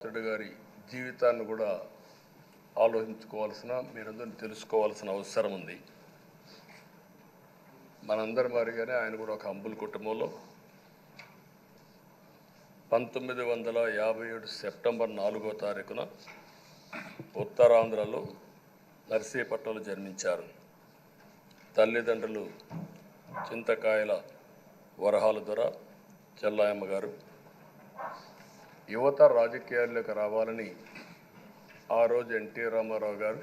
రెడ్డి గారి జీవితాన్ని కూడా ఆలోచించుకోవాల్సిన మీరందరూ తెలుసుకోవాల్సిన అవసరం ఉంది. మనందరి మాదిరిగానే ఆయన కూడా ఒక హంబుల్ కుటుంబంలో 1957 సెప్టెంబర్ 4వ తారీఖున ఉత్తరాంధ్రలో నర్సీపట్నంలో జన్మించారు. తల్లిదండ్రులు చింతకాయల వరహాల దొర చెల్లాయమ్మ గారు. యువత రాజకీయాల్లోకి రావాలని ఆ రోజు ఎన్టీ రామారావు గారు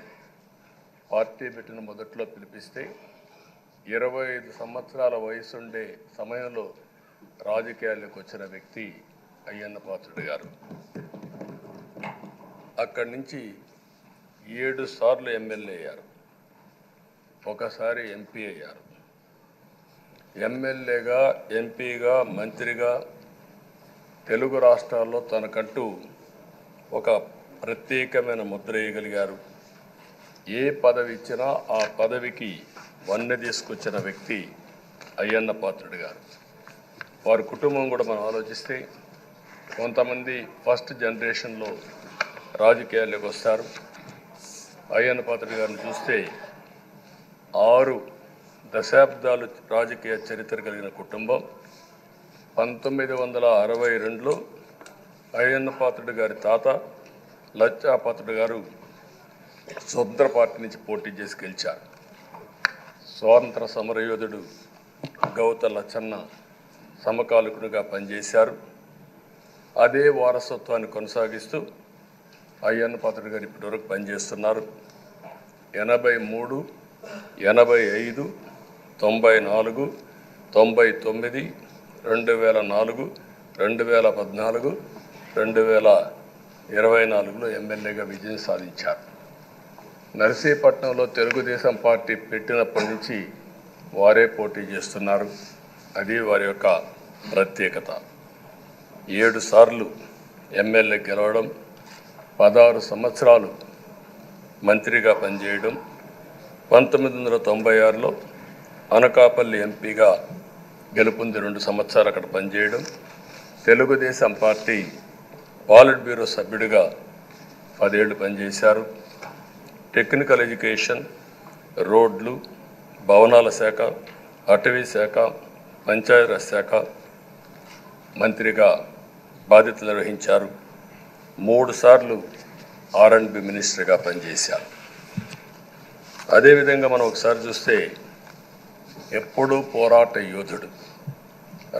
పార్టీ పెట్టిన మొదట్లో పిలిపిస్తే 25 సంవత్సరాల వయసుండే సమయంలో రాజకీయాల్లోకి వచ్చిన వ్యక్తి అయ్యన్న పాత్రుడు గారు. అక్కడి నుంచి 7 సార్లు ఎమ్మెల్యే అయ్యారు, ఒకసారి ఎంపీ అయ్యారు. ఎమ్మెల్యేగా, ఎంపీగా, మంత్రిగా తెలుగు రాష్ట్రాల్లో తనకంటూ ఒక ప్రత్యేకమైన ముద్ర వేయగలిగారు. ఏ పదవి ఇచ్చినా ఆ పదవికి వన్నె తీసుకొచ్చిన వ్యక్తి అయ్యన్న పాత్రుడు గారు. వారి కుటుంబం కూడా మనం ఆలోచిస్తే కొంతమంది ఫస్ట్ జనరేషన్లో రాజకీయాల్లోకి వస్తారు. అయ్యన్న పాత్రుడు గారిని చూస్తే 6 దశాబ్దాలు రాజకీయ చరిత్ర కలిగిన కుటుంబం. 1962లో అయ్యన్న పాత్రుడు గారి తాత లచ్చా పాత్రుడు గారు స్వతంత్ర పార్టీ నుంచి పోటీ చేసి గెలిచారు. స్వాతంత్ర సమరయోధుడు గౌత లచ్చన్న సమకాలికునిగా పనిచేశారు. అదే వారసత్వాన్ని కొనసాగిస్తూ అయ్యన్న పాత్రుడు గారు ఇప్పటివరకు పనిచేస్తున్నారు. 83, 85, 94, 99, 2004, 2014, 2024లో ఎమ్మెల్యేగా విజయం సాధించారు. నర్సీపట్నంలో తెలుగుదేశం పార్టీ పెట్టినప్పటి నుంచి వారే పోటీ చేస్తున్నారు. అది వారి యొక్క ప్రత్యేకత. 7 సార్లు ఎమ్మెల్యే గెలవడం, 16 సంవత్సరాలు మంత్రిగా పనిచేయడం, 1996లో అనకాపల్లి ఎంపీగా గెలుపొంది 2 సంవత్సరాలు అక్కడ పనిచేయడం, తెలుగుదేశం పార్టీ పాలిట్ బ్యూరో సభ్యుడిగా 10 ఏళ్ళు పనిచేశారు. టెక్నికల్ ఎడ్యుకేషన్, రోడ్లు, భవనాల శాఖ, అటవీ శాఖ, పంచాయతీరాజ్ శాఖ మంత్రిగా బాధ్యతలు నిర్వహించారు. 3 సార్లు R&B మినిస్టర్గా పనిచేశారు. అదేవిధంగా మనం ఒకసారి చూస్తే ఎప్పుడూ పోరాట యోధుడు,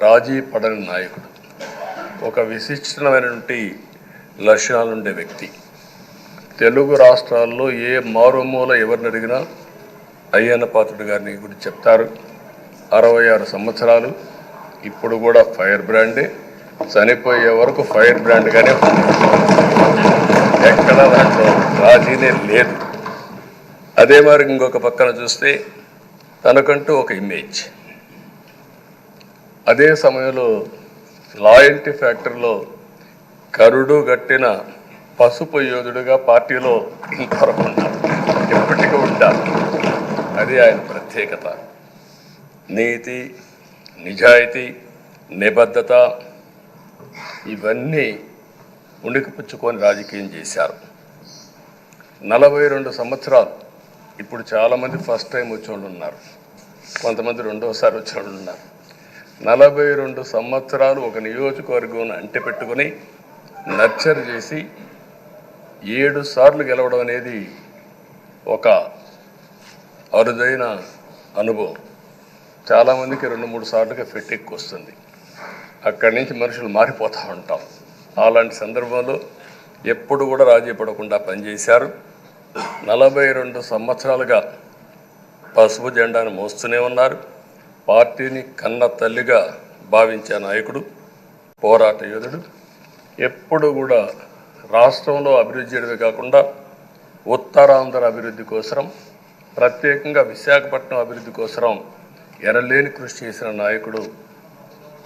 రాజీ పడని నాయకుడు, ఒక విశిష్టమైనటువంటి లక్షణాలుండే వ్యక్తి. తెలుగు రాష్ట్రాల్లో ఏ మారుమూల ఎవరిని అడిగినా అయ్యన్న పాత్రుడు గారిని గురించి చెప్తారు. 66 సంవత్సరాలు, ఇప్పుడు కూడా ఫైర్ బ్రాండే, చనిపోయే వరకు ఫైర్ బ్రాండ్గానే ఎక్కడ దాంట్లో రాజీనే లేదు. అదే మరి ఇంకొక పక్కన చూస్తే తనకంటూ ఒక ఇమేజ్. అదే సమయంలో లాయల్టీ ఫ్యాక్టరీలో కరుడు గట్టిన పసుపు యోధుడుగా పార్టీలో ఇంతవరకు ఉంటారు, ఎప్పటికీ ఉంటారు. అది ఆయన ప్రత్యేకత. నీతి, నిజాయితీ, నిబద్ధత ఇవన్నీ ఉణికిపుచ్చుకొని రాజకీయం చేశారు. 42 సంవత్సరాలు. ఇప్పుడు చాలామంది ఫస్ట్ టైం వచ్చేవాళ్ళు ఉన్నారు, కొంతమంది రెండోసారి వచ్చేవాళ్ళు ఉన్నారు. 42 సంవత్సరాలు ఒక నియోజకవర్గం అంటి పెట్టుకుని నర్చర్ చేసి 7 సార్లు గెలవడం అనేది ఒక అరుదైన అనుభవం. చాలామందికి 2-3 సార్లుగా ఫెట్టెక్కి వస్తుంది. అక్కడి నుంచి మనుషులు మారిపోతూ ఉంటాం. అలాంటి సందర్భంలో ఎప్పుడు కూడా రాజీ పడకుండా పనిచేశారు. 42 సంవత్సరాలుగా పసుపు జెండాను మోస్తూనే ఉన్నారు. పార్టీని కన్న తల్లిగా భావించే నాయకుడు, పోరాట యోధుడు. ఎప్పుడు కూడా రాష్ట్రంలో అభివృద్ధి చేయడమే కాకుండా ఉత్తరాంధ్ర అభివృద్ధి కోసం, ప్రత్యేకంగా విశాఖపట్నం అభివృద్ధి కోసం ఎనలేని కృషి చేసిన నాయకుడు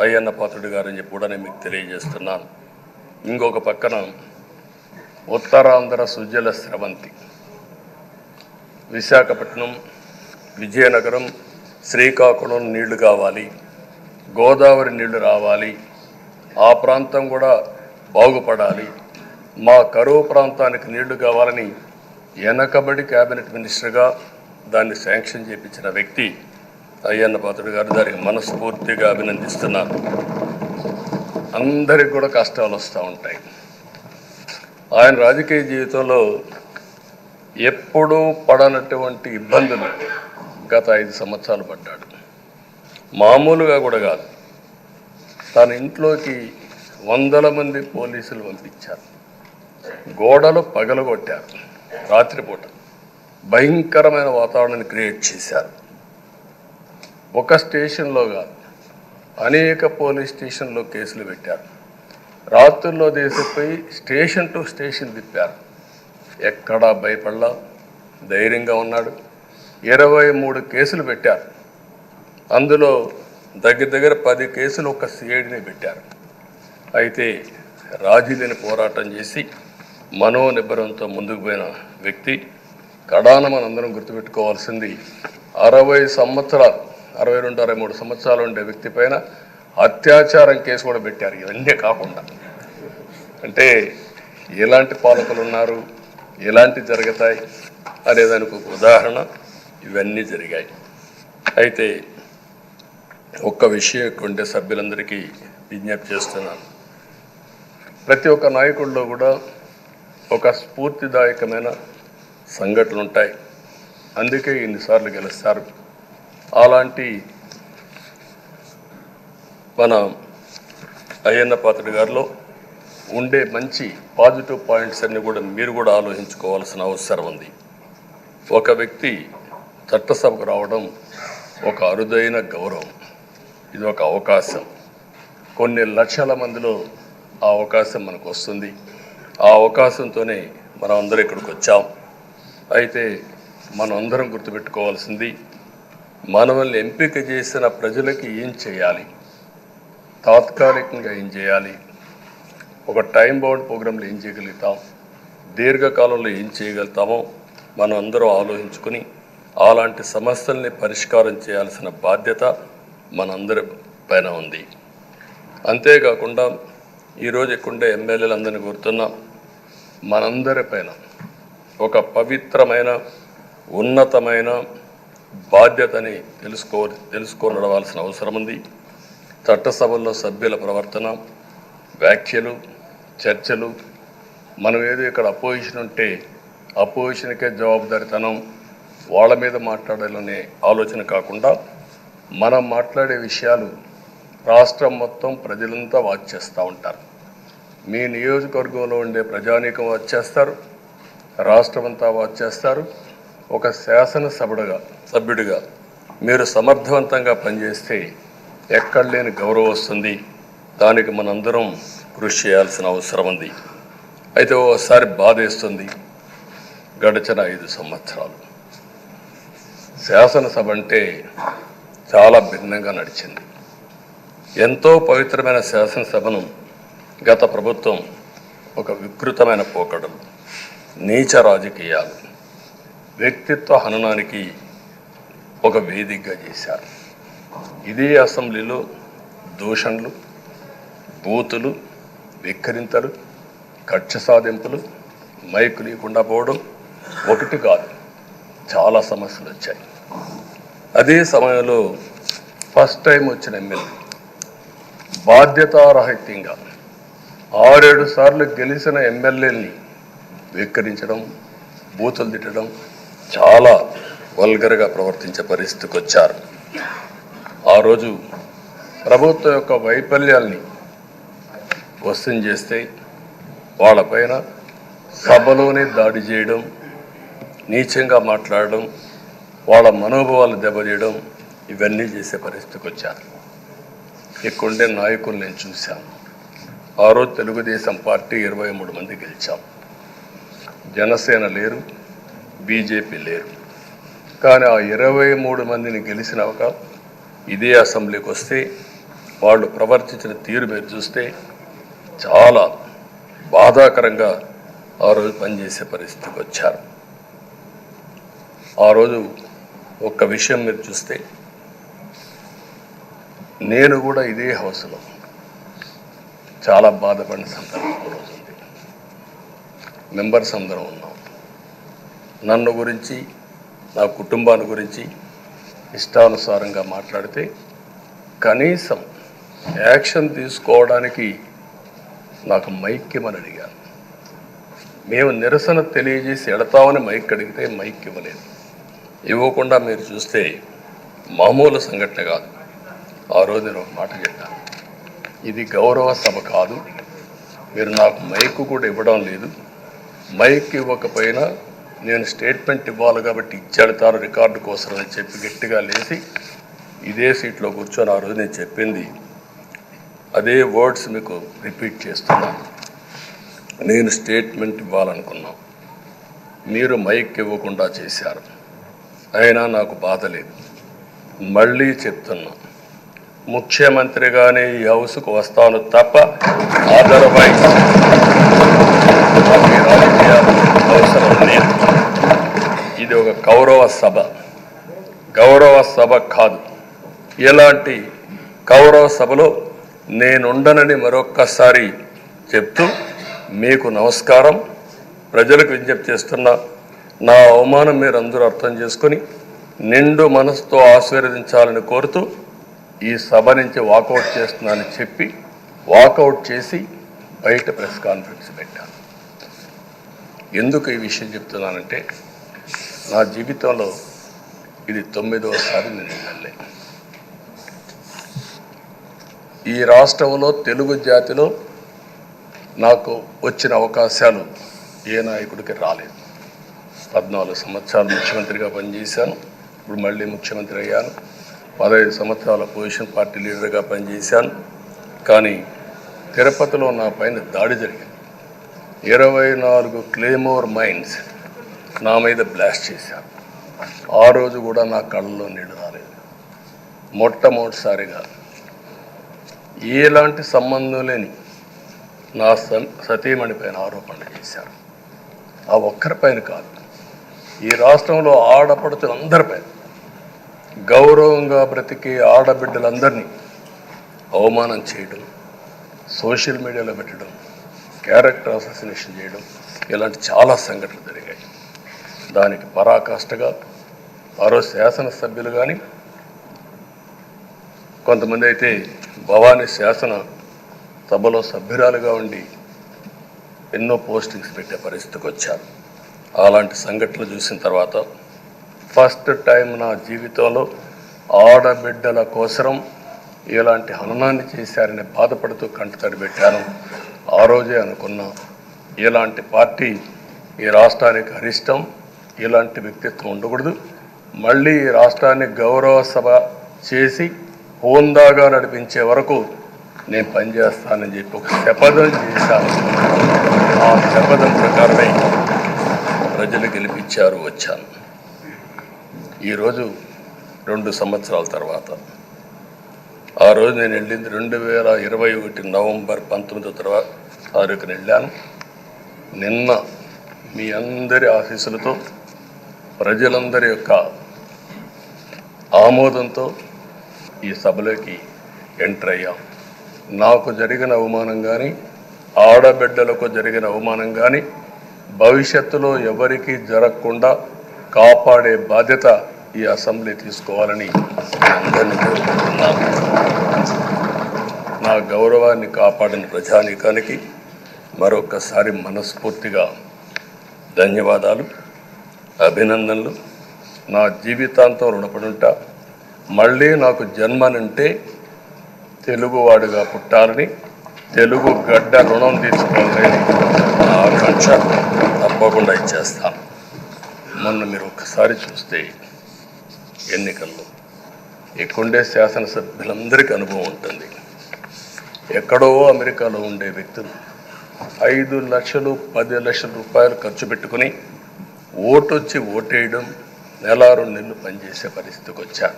అయ్యన్న పాత్రుడు గారని చెప్పి కూడా నేను మీకు తెలియజేస్తున్నాను. ఇంకొక పక్కన ఉత్తరాంధ్ర సుజల స్రవంతి, విశాఖపట్నం, విజయనగరం, శ్రీకాకుళం నీళ్లు కావాలి, గోదావరి నీళ్లు రావాలి, ఆ ప్రాంతం కూడా బాగుపడాలి. మా కరువు ప్రాంతానికి నీళ్లు కావాలని వెనకబడి క్యాబినెట్ మినిస్టర్గా దాన్ని శాంక్షన్ చేయించిన వ్యక్తి అయ్యన్న పాత్రుడు గారు. దానికి మనస్ఫూర్తిగా అభినందిస్తున్నాను. అందరికి కూడా కష్టాలు వస్తూ ఉంటాయి. ఆయన రాజకీయ జీవితంలో ఎప్పుడూ పడనటువంటి ఇబ్బందులు గత 5 సంవత్సరాలు పడ్డాడు. మామూలుగా కూడా కాదు. తన ఇంట్లోకి వందల మంది పోలీసులు పంపించారు. గోడలు పగలగొట్టారు. రాత్రిపూట భయంకరమైన వాతావరణాన్ని క్రియేట్ చేశారు. ఒక స్టేషన్లో కాదు, అనేక పోలీస్ స్టేషన్లో కేసులు పెట్టారు. రాత్రుల్లో దేశపోయి స్టేషన్ టు స్టేషన్ తిప్పారు. ఎక్కడా భయపడలా, ధైర్యంగా ఉన్నాడు. 23 కేసులు పెట్టారు. అందులో దగ్గర 10 కేసులు ఒక సిఐడిని పెట్టారు. అయితే రాజీలేని పోరాటం చేసి మనోనిబ్బరంతో ముందుకు పోయిన వ్యక్తి. కడాన మనందరం గుర్తుపెట్టుకోవాల్సింది 60 సంవత్సరాలు, 62, 63 సంవత్సరాలు ఉండే వ్యక్తి పైన అత్యాచారం కేసు కూడా పెట్టారు. ఇవన్నీ కాకుండా అంటే ఎలాంటి పాలకులు ఉన్నారు, ఎలాంటి జరుగుతాయి అనేదానికి ఒక ఉదాహరణ ఇవన్నీ జరిగాయి. అయితే ఒక్క విషయం ఎక్కువంటే సభ్యులందరికీ విజ్ఞప్తి చేస్తున్నాను. ప్రతి ఒక్క నాయకుల్లో కూడా ఒక స్ఫూర్తిదాయకమైన సంఘటనలు ఉంటాయి. అందుకే ఇన్నిసార్లు గెలుస్తారు. అలాంటి మన అయ్యన్న పాత్రుడు గారిలో ఉండే మంచి పాజిటివ్ పాయింట్స్ అన్నీ కూడా మీరు కూడా ఆలోచించుకోవాల్సిన అవసరం ఉంది. ఒక వ్యక్తి చట్టసభకు రావడం ఒక అరుదైన గౌరవం. ఇది ఒక అవకాశం. కొన్ని లక్షల మందిలో ఆ అవకాశం మనకు వస్తుంది. ఆ అవకాశంతోనే మనం అందరం ఇక్కడికి వచ్చాం. అయితే మనం అందరం గుర్తుపెట్టుకోవాల్సింది, మనల్ని ఎంపిక చేసిన ప్రజలకి ఏం చేయాలి, తాత్కాలికంగా ఏం చేయాలి, ఒక టైం బౌండ్ ప్రోగ్రాంలో ఏం చేయగలుగుతాం, దీర్ఘకాలంలో ఏం చేయగలుగుతామో మనం అందరం ఆలోచించుకుని అలాంటి సమస్యల్ని పరిష్కారం చేయాల్సిన బాధ్యత మనందరి పైన ఉంది. అంతేకాకుండా ఈరోజు ఎక్కుండే ఎమ్మెల్యేలందరినీ కోరుతున్నాం, మనందరి పైన ఒక పవిత్రమైన ఉన్నతమైన బాధ్యతని తెలుసుకోవలసిన అవసరం ఉంది. చట్టసభల్లో సభ్యుల ప్రవర్తన, వ్యాఖ్యలు, చర్చలు, మనం ఏదో ఇక్కడ అపోజిషన్ ఉంటే అపోజిషన్కే జవాబుదారితనం, వాళ్ళ మీద మాట్లాడాలనే ఆలోచన కాకుండా మనం మాట్లాడే విషయాలు రాష్ట్రం మొత్తం ప్రజలంతా వాచ్ చేస్తూ ఉంటారు. మీ నియోజకవర్గంలో ఉండే ప్రజానీకం వాచ్ చేస్తారు, రాష్ట్రం అంతా వాచ్ చేస్తారు. ఒక సభ్యుడిగా మీరు సమర్థవంతంగా పనిచేస్తే ఎక్కడ లేని గౌరవం వస్తుంది. దానికి మనందరం కృషి చేయాల్సిన అవసరం ఉంది. అయితే ఓసారి బాధేస్తుంది. గడిచిన 5 సంవత్సరాలు శాసనసభ అంటే చాలా భిన్నంగా నడిచింది. ఎంతో పవిత్రమైన శాసనసభను గత ప్రభుత్వం ఒక వికృతమైన పోకడలు, నీచ రాజకీయాలు, వ్యక్తిత్వ హననానికి ఒక వేదికగా చేశారు. ఇదే అసెంబ్లీలో దూషణలు, బూతులు, విక్కరింతలు, కక్ష సాధింపులు, మైకు లేకుండా పోవడం ఒకటి కాదు, చాలా సమస్యలు వచ్చాయి. అదే సమయంలో ఫస్ట్ టైం వచ్చిన ఎమ్మెల్యే బాధ్యతారాహిత్యంగా 6-7 సార్లు గెలిచిన ఎమ్మెల్యేని వెక్కిరించడం, బూతులు తిట్టడం, చాలా వల్గర్గా ప్రవర్తించే పరిస్థితికి వచ్చారు. ఆ రోజు ప్రభుత్వం యొక్క వైఫల్యాల్ని క్వశ్చన్ చేస్తే వాళ్ళపైన సభలోనే దాడి చేయడం, నీచంగా మాట్లాడడం, వాళ్ళ మనోభావాలు దెబ్బతీయడం, ఇవన్నీ చేసే పరిస్థితికి వచ్చారు. ఇక్కడుండే నాయకులు నేను చూశాను. ఆ రోజు తెలుగుదేశం పార్టీ 23 మంది గెలిచాం. జనసేన లేరు, బీజేపీ లేరు. కానీ ఆ 23 మందిని గెలిచినాక ఇదే అసెంబ్లీకి వస్తే వాళ్ళు ప్రవర్తించిన తీరు మీరు చూస్తే చాలా బాధాకరంగా ఆ రోజు పనిచేసే పరిస్థితికి వచ్చారు. ఆ రోజు ఒక్క విషయం మీరు చూస్తే, నేను కూడా ఇదే హౌస్లో చాలా బాధపడిన సందర్భం రోజు ఉంది. మెంబర్స్ అందరం ఉన్నాం. నన్ను గురించి నా కుటుంబాన్ని గురించి ఇష్టానుసారంగా మాట్లాడితే కనీసం యాక్షన్ తీసుకోవడానికి నాకు మైక్ ఇవ్వమని అడిగాను. మేము నిరసన తెలియజేసి ఎడతామని మైక్ అడిగితే మైక్ ఇవ్వలేదు. ఇవ్వకుండా మీరు చూస్తే మామూలు సంఘటన కాదు. ఆ రోజు నేను ఒక మాట చెప్పాను, ఇది గౌరవ సభ కాదు, మీరు నాకు మైక్ కూడా ఇవ్వడం లేదు, మైక్ ఇవ్వకపోయినా నేను స్టేట్మెంట్ ఇవ్వాలి కాబట్టి ఇచ్చేడతాను రికార్డు కోసం అని చెప్పి గట్టిగా లేచి ఇదే సీట్లో కూర్చొని ఆ రోజు నేను చెప్పింది అదే వర్డ్స్ మీకు రిపీట్ చేస్తున్నాను. నేను స్టేట్మెంట్ ఇవ్వాలనుకున్నాను, మీరు మైక్ ఇవ్వకుండా చేశారు. అయినా నాకు బాధ లేదు. మళ్ళీ చెప్తున్నా, ముఖ్యమంత్రిగానే ఈ హౌస్కు వస్తాను తప్ప అదర్వైజ్ రాజకీయాలు అవసరం లేదు. ఇది ఒక గౌరవ సభ కాదు. ఇలాంటి గౌరవ సభలో నేనుండనని మరొక్కసారి చెప్తూ మీకు నమస్కారం. ప్రజలకు విజ్ఞప్తి చేస్తున్నా, నా అవమానం మీరు అందరూ అర్థం చేసుకొని నిండు మనసుతో ఆశీర్వదించాలని కోరుతూ ఈ సభ నుంచి వాకౌట్ చేస్తున్నానని చెప్పి వాకౌట్ చేసి బయట ప్రెస్ కాన్ఫరెన్స్ పెట్టాను. ఎందుకు ఈ విషయం చెప్తున్నానంటే నా జీవితంలో ఇది 9వసారి నేను ఎమ్మెల్యే. ఈ రాష్ట్రంలో తెలుగు జాతిలో నాకు వచ్చిన అవకాశాలు ఏ నాయకుడికి రాలేదు. 14 సంవత్సరాలు ముఖ్యమంత్రిగా పనిచేశాను. ఇప్పుడు మళ్ళీ ముఖ్యమంత్రి అయ్యాను. 15 సంవత్సరాల పొజిషన్ పార్టీ లీడర్గా పనిచేశాను. కానీ తిరుపతిలో నా పైన దాడి జరిగింది. 24 క్లేమోర్ మైన్స్ నా మీద బ్లాస్ట్ చేశారు. ఆ రోజు కూడా నా కళ్ళలో నీళ్లు రాలేదు. మొట్టమొదటిసారిగా ఎలాంటి సంబంధం లేని నా సతీమణి పైన ఆరోపణలు చేశారు. ఆ ఒక్కరిపైన కాదు, ఈ రాష్ట్రంలో ఆడపడుతులందరిపైన, గౌరవంగా బ్రతికే ఆడబిడ్డలందరినీ అవమానం చేయడం, సోషల్ మీడియాలో పెట్టడం, క్యారెక్టర్ అసాసినేషన్ చేయడం, ఇలాంటి చాలా సంఘటనలు జరిగాయి. దానికి పరాకాష్ఠగా ఆ రోజు శాసనసభ్యులు కానీ, కొంతమంది అయితే భవానీ శాసన సభలో సభ్యురాలుగా ఉండి ఎన్నో పోస్టింగ్స్ పెట్టే పరిస్థితికి వచ్చారు. అలాంటి సంఘటనలు చూసిన తర్వాత ఫస్ట్ టైం నా జీవితంలో ఆడబిడ్డల కోసరం ఇలాంటి హననాన్ని చేశారని బాధపడుతూ కంటతడి పెట్టాను. ఆ రోజే అనుకున్నా, ఇలాంటి పార్టీ ఈ రాష్ట్రానికి అరిష్టం, ఇలాంటి వ్యక్తిత్వం ఉండకూడదు. మళ్ళీ ఈ రాష్ట్రాన్ని గౌరవ సభ చేసి హోందాగా నడిపించే వరకు నేను పనిచేస్తానని చెప్పి ఒక శపథం చేశాను. ఆ శపథం ప్రకారమే ప్రజలు గెలిపించారు, వచ్చాను. ఈరోజు 2 సంవత్సరాల తర్వాత, ఆ రోజు నేను వెళ్ళింది 2021 నవంబర్ 19వ తారీఖున వెళ్ళాను. నిన్న మీ అందరి ఆశీస్సులతో, ప్రజలందరి యొక్క ఆమోదంతో ఈ సభలోకి ఎంటర్ అయ్యాం. నాకు జరిగిన అవమానం కానీ, ఆడబిడ్డలకు జరిగిన అవమానం కానీ భవిష్యత్తులో ఎవరికీ జరగకుండా కాపాడే బాధ్యత ఈ అసెంబ్లీ తీసుకోవాలని అందరినీ కోరుకుంటున్నాను. నా గౌరవాన్ని కాపాడిన ప్రజానీకానికి మరొకసారి మనస్ఫూర్తిగా ధన్యవాదాలు, అభినందనలు. నా జీవితాంతం రుణపడి ఉంటా. మళ్ళీ నాకు జన్మనంటే తెలుగువాడుగా పుట్టాలని, తెలుగు గడ్డ రుణం తీసుకోవాలని నా ఆకాంక్ష. తప్పకుండా ఇచ్చేస్తాను. మొన్న మీరు ఒక్కసారి చూస్తే ఎన్నికల్లో ఇక్కడుండే శాసనసభ్యులందరికీ అనుభవం ఉంటుంది. ఎక్కడో అమెరికాలో ఉండే వ్యక్తులు 5 లక్షలు 10 లక్షల రూపాయలు ఖర్చు పెట్టుకుని ఓటొచ్చి ఓటేయడం, నెల 2 నెలలు పనిచేసే పరిస్థితికి వచ్చారు.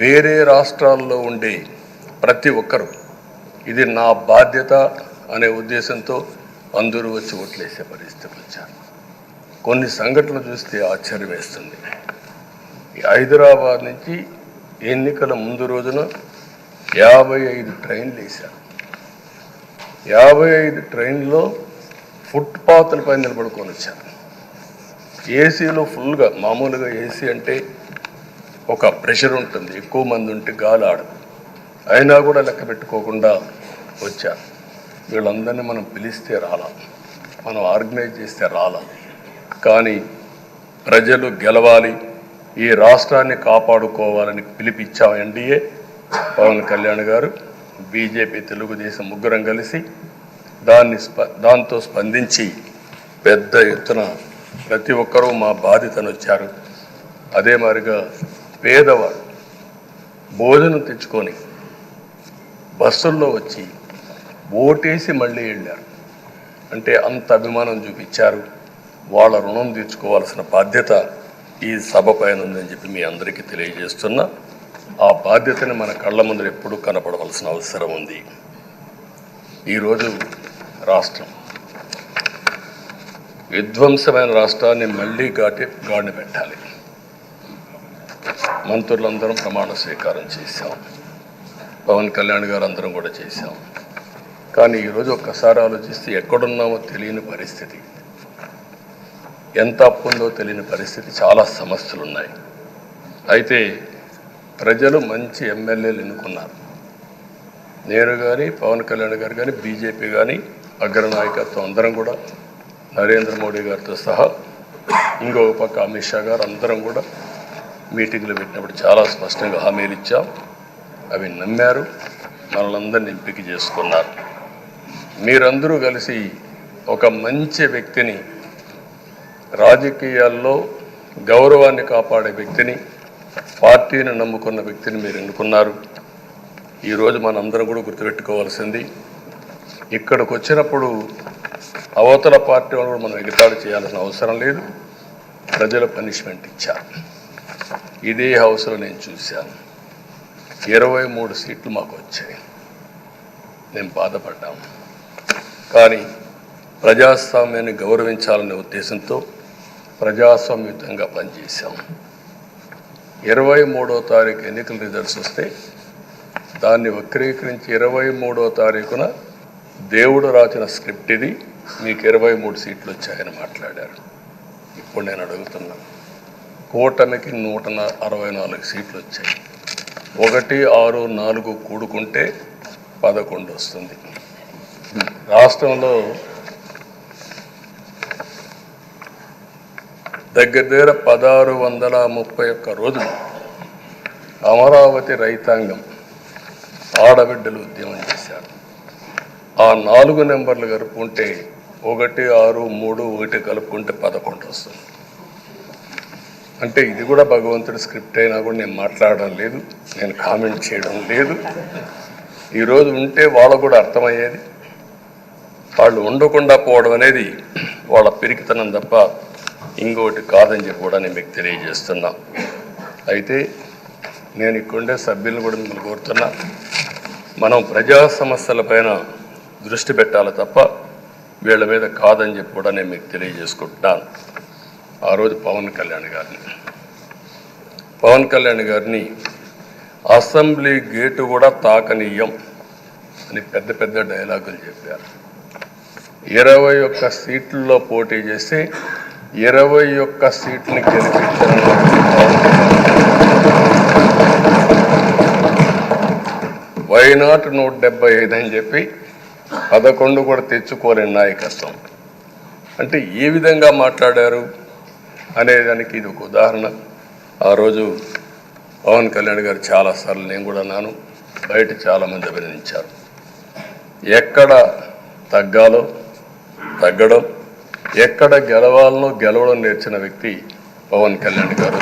వేరే రాష్ట్రాల్లో ఉండే ప్రతి ఒక్కరూ ఇది నా బాధ్యత అనే ఉద్దేశంతో అందరూ వచ్చి ఓట్లేసే పరిస్థితికి వచ్చారు. కొన్ని సంఘటనలు చూస్తే ఆశ్చర్యం వేస్తుంది. హైదరాబాద్ నుంచి ఎన్నికల ముందు రోజున 55 ట్రైన్లు వేశారు. 55 ట్రైన్లో ఫుట్పాత్లపై నిలబడుకొని వచ్చారు. ఏసీలో ఫుల్గా, మామూలుగా ఏసీ అంటే ఒక ప్రెషర్ ఉంటుంది, ఎక్కువ మంది ఉంటే గాలి ఆడదు, అయినా కూడా లెక్క పెట్టుకోకుండా వచ్చారు. వీళ్ళందరినీ మనం పిలిస్తే రాలా, మనం ఆర్గనైజ్ చేస్తే రాలా. కానీ ప్రజలు గెలవాలి, ఈ రాష్ట్రాన్ని కాపాడుకోవాలని పిలిపిచ్చాం. ఎన్డీఏ, పవన్ కళ్యాణ్ గారు, బీజేపీ, తెలుగుదేశం ముగ్గురం కలిసి దాంతో స్పందించి పెద్ద ఎత్తున ప్రతి ఒక్కరూ మా బాధ్యతను వచ్చారు. అదే మాదిరిగా పేదవాడు భోజనం తెచ్చుకొని బస్సుల్లో వచ్చి ఓటేసి మళ్ళీ వెళ్ళారు. అంటే అంత అభిమానం చూపించారు. వాళ్ళ రుణం తీర్చుకోవాల్సిన బాధ్యత ఈ సభ పైన ఉందని చెప్పి మీ అందరికీ తెలియజేస్తున్నా. ఆ బాధ్యతని మన కళ్ళ ముందర ఎప్పుడూ కనపడవలసిన అవసరం ఉంది. ఈరోజు రాష్ట్రం విధ్వంసమైన రాష్ట్రాన్ని మళ్ళీ గాడిని పెట్టాలి. మంత్రులందరం ప్రమాణ స్వీకారం చేశాం, పవన్ కళ్యాణ్ గారు అందరం కూడా చేశాం. కానీ ఈరోజు ఒక్కసారి ఆలోచిస్తే ఎక్కడున్నామో తెలియని పరిస్థితి, ఎంత అప్పు ఉందో తెలియని పరిస్థితి, చాలా సమస్యలు ఉన్నాయి. అయితే ప్రజలు మంచి ఎమ్మెల్యేలు ఎన్నుకున్నారు. నేను కానీ, పవన్ కళ్యాణ్ గారు కానీ, బీజేపీ కానీ, అగ్రనాయకత్వం అందరం కూడా, నరేంద్ర మోడీ గారితో సహా ఇంకొక పక్క అమిత్ షా గారు అందరం కూడా మీటింగ్లు పెట్టినప్పుడు చాలా స్పష్టంగా హామీలు ఇచ్చాం. అవి నమ్మారు, మనలందరినీ ఎంపిక చేసుకున్నారు. మీరందరూ కలిసి ఒక మంచి వ్యక్తిని, రాజకీయాల్లో గౌరవాన్ని కాపాడే వ్యక్తిని, పార్టీని నమ్ముకున్న వ్యక్తిని మీరు ఎన్నుకున్నారు. ఈరోజు మనందరం కూడా గుర్తుపెట్టుకోవాల్సింది, ఇక్కడికి వచ్చినప్పుడు అవతల పార్టీ వాళ్ళు కూడా మనం ఎగతాళి చేయాల్సిన అవసరం లేదు. ప్రజలు పనిష్మెంట్ ఇచ్చారు. ఇదే హౌస్లో నేను చూశాను, 23 సీట్లు మాకు వచ్చాయి. నేను బాధపడ్డాము. కానీ ప్రజాస్వామ్యాన్ని గౌరవించాలనే ఉద్దేశంతో ప్రజాస్వామ్యుతంగా పనిచేశాం. 23వ తారీఖు ఎన్నికల రిజల్ట్స్ వస్తే దాన్ని వక్రీకరించి 23వ తారీఖున దేవుడు రాసిన స్క్రిప్ట్ ఇది, మీకు 23 సీట్లు వచ్చాయని మాట్లాడారు. ఇప్పుడు నేను అడుగుతున్నా, కూటమికి 164 సీట్లు వచ్చాయి. 1, 6, 4 కూడుకుంటే 11 వస్తుంది. రాష్ట్రంలో దగ్గర 1631 రోజులు అమరావతి రైతాంగం ఆడబిడ్డలు ఉద్యమం చేశారు. ఆ 4 నెంబర్లు కలుపుకుంటే 1, 6, 3, 1 కలుపుకుంటే 11 వస్తుంది. అంటే ఇది కూడా భగవంతుడి స్క్రిప్ట్ అయినా కూడా నేను మాట్లాడడం లేదు, నేను కామెంట్ చేయడం లేదు. ఈరోజు ఉంటే వాళ్ళకు కూడా అర్థమయ్యేది. వాళ్ళు ఉండకుండా పోవడం అనేది వాళ్ళ పిరికితనం తప్ప ఇంకోటి కాదని చెప్పి కూడా నేను మీకు తెలియజేస్తున్నా. అయితే నేను ఇక్కడుండే సభ్యులను కూడా మిమ్మల్ని కోరుతున్నా, మనం ప్రజా సమస్యలపైన దృష్టి పెట్టాలి తప్ప వీళ్ళ మీద కాదని చెప్పి కూడా నేను మీకు తెలియజేసుకుంటున్నాను. ఆ రోజు పవన్ కళ్యాణ్ గారిని అసెంబ్లీ గేటు కూడా తాకనీయం అని పెద్ద పెద్ద డైలాగులు చెప్పారు. 21 సీట్లలో పోటీ చేసి 21 సీట్ని గెలిపించారు. వైనాట్ 175 అని చెప్పి 11 కూడా తెచ్చుకోలేని నాయకత్వం. అంటే ఏ విధంగా మాట్లాడారు అనేదానికి ఇది ఒక ఉదాహరణ. ఆ రోజు పవన్ కళ్యాణ్ గారు చాలాసార్లు, నేను కూడా నాను, బయట చాలామంది అభినందించారు. ఎక్కడ తగ్గాలో తగ్గడం, ఎక్కడ గెలవాలనో గెలవడం నేర్చిన వ్యక్తి పవన్ కళ్యాణ్ గారు.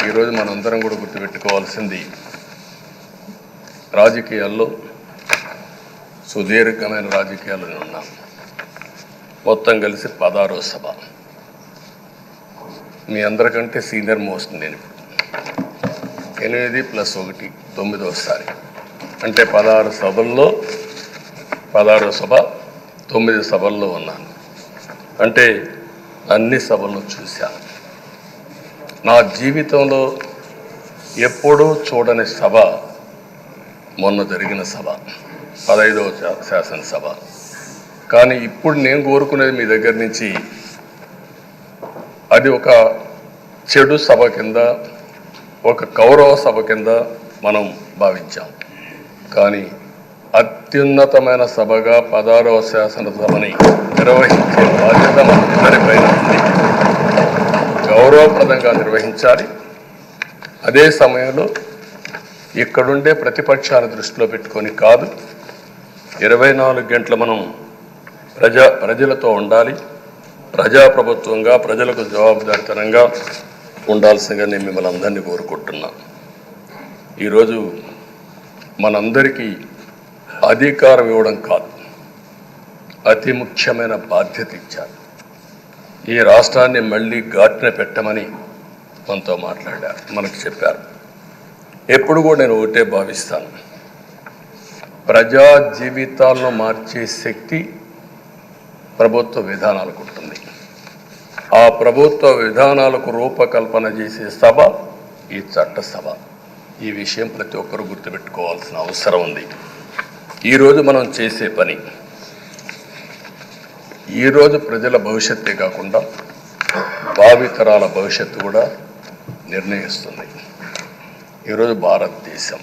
ఈరోజు మనందరం కూడా గుర్తుపెట్టుకోవాల్సింది, రాజకీయాల్లో సుదీర్ఘమైన రాజకీయాల్లో ఉన్నాం. మొత్తం కలిసి 16వ సభ. మీ అందరికంటే సీనియర్ మోస్ట్ నేను. 8 + 1 9వసారి, అంటే 16 సభల్లో 16వ సభ, 9 సభల్లో ఉన్నాను. అంటే అన్ని సభలను చూశాను. నా జీవితంలో ఎప్పుడూ చూడని సభ మొన్న జరిగిన సభ. 15వ శాసనసభ. కానీ ఇప్పుడు నేను కోరుకునేది మీ దగ్గర నుంచి అది ఒక చెడు సభ కింద, ఒక కౌరవ సభ కింద మనం భావించాం. కానీ అత్యున్నతమైన సభగా 16వ శాసనసభని నిర్వహించే బాధ్యత మనందరిపైన ఉంది. గౌరవప్రదంగా నిర్వహించాలి. అదే సమయంలో ఇక్కడుండే ప్రతిపక్షాన్ని దృష్టిలో పెట్టుకొని కాదు, 24 గంటలు మనం ప్రజలతో ఉండాలి. ప్రజాప్రభుత్వంగా ప్రజలకు జవాబుదారితనంగా ఉండాల్సిందిగా నేను మిమ్మల్ని అందరినీ కోరుకుంటున్నా. ఈరోజు మనందరికీ అధికారం ఇవ్వడం కాదు, అతి ముఖ్యమైన బాధ్యత ఇచ్చారు. ఈ రాష్ట్రాన్ని మళ్ళీ ఘాటున పెట్టమని మనతో మాట్లాడారు, మనకు చెప్పారు. ఎప్పుడు కూడా నేను ఒకటే భావిస్తాను, ప్రజా జీవితాలను మార్చే శక్తి ప్రభుత్వ విధానాలకు ఉంటుంది. ఆ ప్రభుత్వ విధానాలకు రూపకల్పన చేసే సభ ఈ చట్టసభ. ఈ విషయం ప్రతి ఒక్కరూ గుర్తుపెట్టుకోవాల్సిన అవసరం ఉంది. ఈరోజు మనం చేసే పని ఈరోజు ప్రజల భవిష్యత్తే కాకుండా భావితరాల భవిష్యత్తు కూడా నిర్ణయిస్తుంది. ఈరోజు భారతదేశం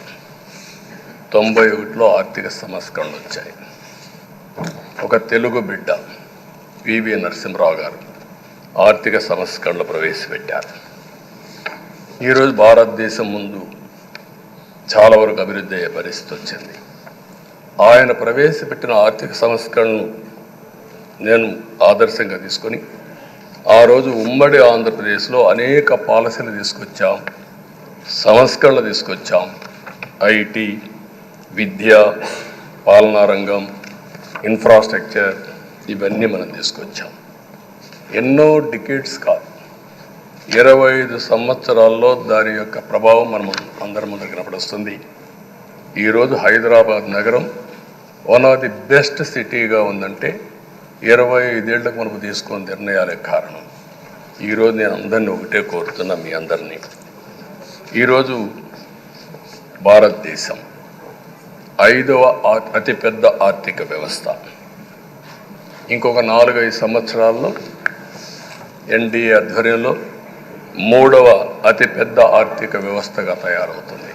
91లో ఆర్థిక సంస్కరణలు వచ్చాయి. ఒక తెలుగు బిడ్డ పివి నరసింహరావు గారు ఆర్థిక సంస్కరణలు ప్రవేశపెట్టారు. ఈరోజు భారతదేశం ముందు చాలా వరకు అభివృద్ధి అయ్యే పరిస్థితి వచ్చింది. ఆయన ప్రవేశపెట్టిన ఆర్థిక సంస్కరణను నేను ఆదర్శంగా తీసుకొని ఆ రోజు ఉమ్మడి ఆంధ్రప్రదేశ్లో అనేక పాలసీలు తీసుకొచ్చాం, సంస్కరణలు తీసుకొచ్చాం. ఐటీ, విద్య, పాలనా రంగం, ఇన్ఫ్రాస్ట్రక్చర్ ఇవన్నీ మనం తీసుకొచ్చాం. ఎన్నో డికేడ్స్ కాదు, 25 సంవత్సరాల్లో దాని యొక్క ప్రభావం మనం అందరి ముందు కనపడుస్తుంది. ఈరోజు హైదరాబాద్ నగరం వన్ ఆఫ్ ది బెస్ట్ సిటీగా ఉందంటే 25 ఏళ్లకు మనకు తీసుకున్న నిర్ణయాలే కారణం. ఈరోజు నేను అందరినీ ఒకటే కోరుతున్నా, మీ అందరినీ, ఈరోజు భారతదేశం 5వ అతిపెద్ద ఆర్థిక వ్యవస్థ. ఇంకొక 4-5 సంవత్సరాల్లో ఎన్డీఏ ఆధ్వర్యంలో 3వ అతిపెద్ద ఆర్థిక వ్యవస్థగా తయారవుతుంది.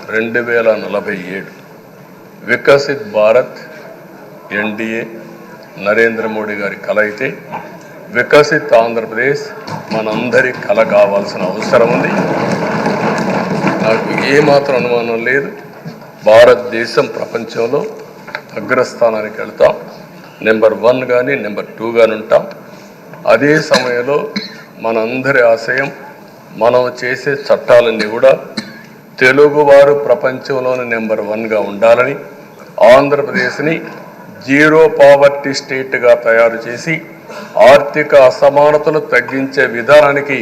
2047 వికసిత్ భారత్ ఎన్డీఏ నరేంద్ర మోడీ గారి కల అయితే, వికసిత్ ఆంధ్రప్రదేశ్ మనందరి కల కావాల్సిన అవసరం ఉంది. నాకు ఏమాత్రం అనుమానం లేదు, భారతదేశం ప్రపంచంలో అగ్రస్థానానికి వెళ్తాం. నెంబర్ 1 కానీ నెంబర్ 2 కానీ ఉంటాం. అదే సమయంలో మనందరి ఆశయం, మనం చేసే చట్టాలన్నీ కూడా తెలుగువారు ప్రపంచంలోని నెంబర్ 1గా ఉండాలని, ఆంధ్రప్రదేశ్ని జీరో పావర్టీ స్టేట్గా తయారు చేసి ఆర్థిక అసమానతలు తగ్గించే విధానానికి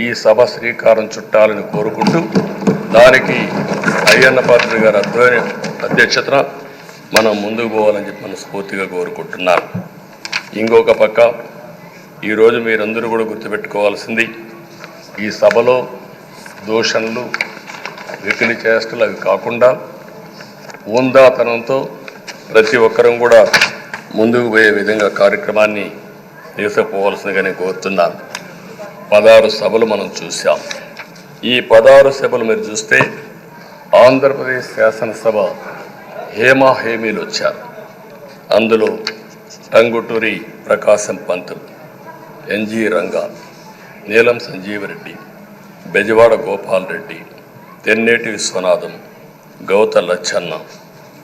ఈ సభ శ్రీకారం చుట్టాలని కోరుకుంటూ, దానికి అయ్యన్న పాత్రుడు గారి అధ్యక్షతన మనం ముందుకు పోవాలని చెప్పి మనస్ఫూర్తిగా కోరుకుంటున్నాను. ఇంకొక పక్క ఈరోజు మీరందరూ కూడా గుర్తుపెట్టుకోవాల్సింది, ఈ సభలో దూషణలు, వెకిలి చేష్టలు అవి కాకుండా ఉందాతనంతో ప్రతి ఒక్కరం కూడా ముందుకు పోయే విధంగా కార్యక్రమాన్ని తీసుకుపోవాల్సిందిగా నేను కోరుతున్నాను. 16 సభలు మనం చూసాం. ఈ 16 సభలు మీరు చూస్తే ఆంధ్రప్రదేశ్ శాసనసభ హేమీలు వచ్చారు. అందులో టంగుటూరి ప్రకాశం పంతులు, ఎన్జి రంగా, నీలం సంజీవరెడ్డి, బెజవాడ గోపాల్ రెడ్డి, తెన్నేటి విశ్వనాథం, గౌత లచ్చన్న,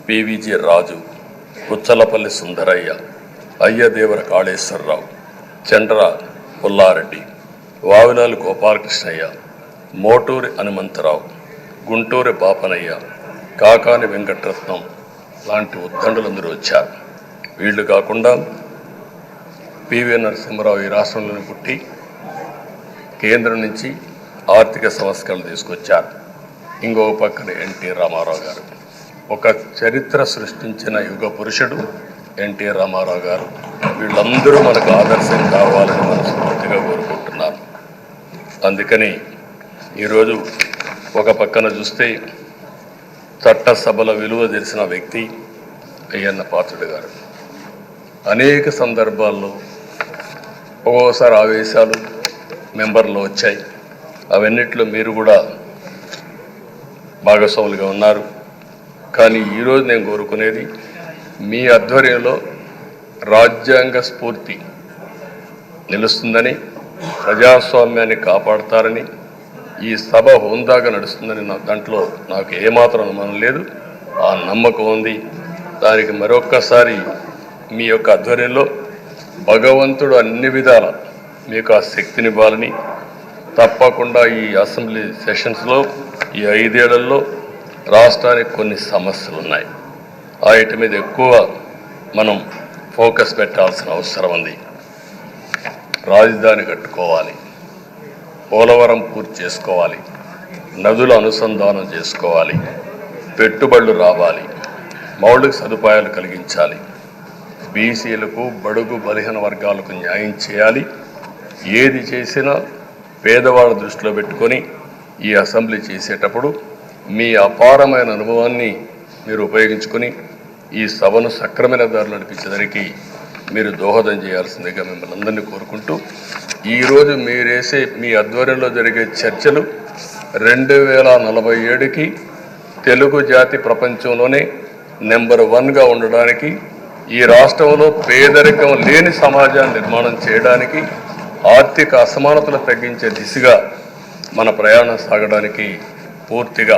పివిజి రాజు, పుచ్చలపల్లి సుందరయ్య, అయ్యదేవర కాళేశ్వరరావు, చండ్ర పుల్లారెడ్డి, వావిలాలు గోపాలకృష్ణయ్య, మోటూరి హనుమంతరావు, గుంటూరి బాపనయ్య, కాకాని వెంకటరత్నం లాంటి ఉద్దండులందరూ వచ్చారు. వీళ్ళు కాకుండా పివి నరసింహరావు ఈ రాష్ట్రంలోని పుట్టి కేంద్రం నుంచి ఆర్థిక సంస్కరణలు తీసుకొచ్చారు. ఇంకో పక్కన ఎన్టీ రామారావు గారు, ఒక చరిత్ర సృష్టించిన యుగ పురుషుడు ఎన్టీ రామారావు గారు. వీళ్ళందరూ మనకు ఆదర్శం కావాలని మనస్ఫూర్తిగా కోరుకుంటున్నాను. అందుకని ఈరోజు ఒక పక్కన చూస్తే చట్టసభల విలువ తెలిసిన వ్యక్తి అయ్యన్న పాత్రుడు గారు. అనేక సందర్భాల్లో ఒక్కోసారి ఆవేశాలు మెంబర్లు వచ్చాయి. అవన్నిట్లో మీరు కూడా భాగస్వాములుగా ఉన్నారు. కానీ ఈరోజు నేను కోరుకునేది మీ ఆధ్వర్యంలో రాజ్యాంగ స్ఫూర్తి నిలుస్తుందని, ప్రజాస్వామ్యాన్ని కాపాడతారని, ఈ సభ హోందాగా నడుస్తుందని దాంట్లో నాకు ఏమాత్రం అనుమానం లేదు. ఆ నమ్మకం ఉంది. దానికి మరొక్కసారి మీ యొక్క ఆధ్వర్యంలో భగవంతుడు అన్ని విధాల మీకు ఆ శక్తినివ్వాలని, తప్పకుండా ఈ అసెంబ్లీ సెషన్స్లో ఈ 5 ఏళ్లలో రాష్ట్రానికి కొన్ని సమస్యలు ఉన్నాయి. వాటి మీద ఎక్కువ మనం ఫోకస్ పెట్టాల్సిన అవసరం ఉంది. రాజధాని కట్టుకోవాలి, పోలవరం పూర్తి చేసుకోవాలి, నదుల అనుసంధానం చేసుకోవాలి, పెట్టుబడులు రావాలి, మౌలిక సదుపాయాలు కలిగించాలి, బీసీలకు బడుగు బలహీన వర్గాలకు న్యాయం చేయాలి. ఏది చేసినా పేదవాళ్ళ దృష్టిలో పెట్టుకొని ఈ అసెంబ్లీ చేసేటప్పుడు మీ అపారమైన అనుభవాన్ని మీరు ఉపయోగించుకొని ఈ సభను సక్రమైన దారిలో నడిపించడానికి మీరు దోహదం చేయాల్సిందిగా మిమ్మల్ని అందరినీ కోరుకుంటూ, ఈరోజు మీరేసే మీ ఆధ్వర్యంలో జరిగే చర్చలు 2047కి తెలుగు జాతి ప్రపంచంలోనే నెంబర్ 1గా ఉండడానికి, ఈ రాష్ట్రంలో పేదరికం లేని సమాజాన్ని నిర్మాణం చేయడానికి, ఆర్థిక అసమానతలు తగ్గించే దిశగా మన ప్రయాణం సాగడానికి పూర్తిగా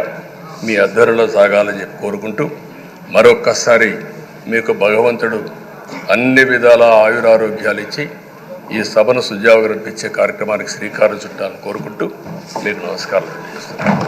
మీ ఆధ్వర్యంలో సాగాలని చెప్పి కోరుకుంటూ, మరొక్కసారి మీకు భగవంతుడు అన్ని విధాల ఆయురారోగ్యాలు ఇచ్చి ఈ సభను సుజావుగా నడిపించే కార్యక్రమానికి శ్రీకారం చుట్టాలని కోరుకుంటూ మీకు నమస్కారం తెలియజేస్తున్నాను.